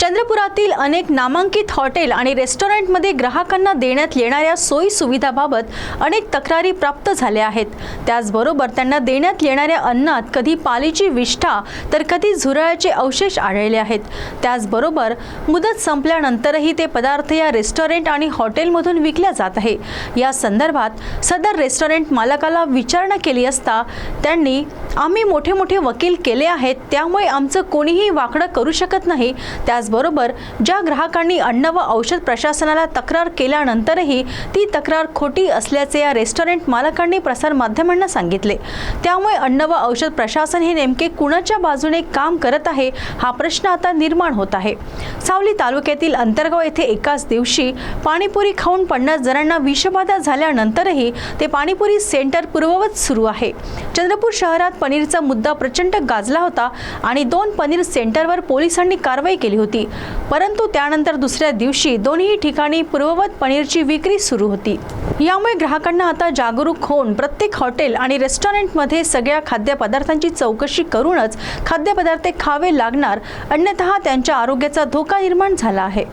चंद्रपुरातील अनेक नामांकित हॉटेल आणि रेस्टॉरंटमध्ये ग्राहकांना देण्यात येणाऱ्या सोयी सुविधांबाबत अनेक तक्रारी प्राप्त झाल्या आहेत। त्याचबरोबर त्यांना देण्यात येणाऱ्या अन्नात कधी पालीची विष्ठा तर कधी झुरळाचे अवशेष आढळले आहेत। त्याचबरोबर मुदत संपल्यानंतरही ते पदार्थ या रेस्टॉरंट आणि हॉटेलमधून विकल्या जात आहे। या संदर्भात सदर रेस्टॉरंट मालकाला विचारणा केली असता त्यांनी आम्ही मोठे वकील केले आहेत, त्यामुळे आमचं कोणीही वाकडं करू शकत नाही। त्याचबरोबर ज्या ग्राहकांनी अन्न व औषध प्रशासनाला तक्रार केल्यानंतरही ती तक्रार खोटी असल्याचे या रेस्टॉरंट मालकांनी प्रसार माध्यमांना सांगितले। त्यामुळे अन्न व औषध प्रशासन हे नेमके कुणाच्या बाजूने काम करत आहे हा प्रश्न आता निर्माण होत आहे। सावली तालुक्यातील अंतरगाव येथे एकाच दिवशी पाणीपुरी खाऊन 50 जणांना विषबाधा झाल्यानंतरही ते पाणीपुरी सेंटर पूर्ववत सुरू आहे। चंद्रपूर शहरात पनीरचा मुद्दा प्रचंड गाजला होता आणि 2 पनीर सेंटरवर पोलिसांनी कारवाई केली होती, परंतु त्यानंतर दुसऱ्या दिवशी दोन्ही ठिकाणी पूर्ववत पनीरची विक्री सुरू होती। यामुळे ग्राहकांना आता जागरूक होऊन प्रत्येक हॉटेल आणि रेस्टॉरंटमध्ये सगळ्या खाद्यपदार्थांची चौकशी करूनच खाद्यपदार्थ खावे लागणार, अन्यथा त्यांच्या आरोग्याचा धोका निर्माण झाला आहे।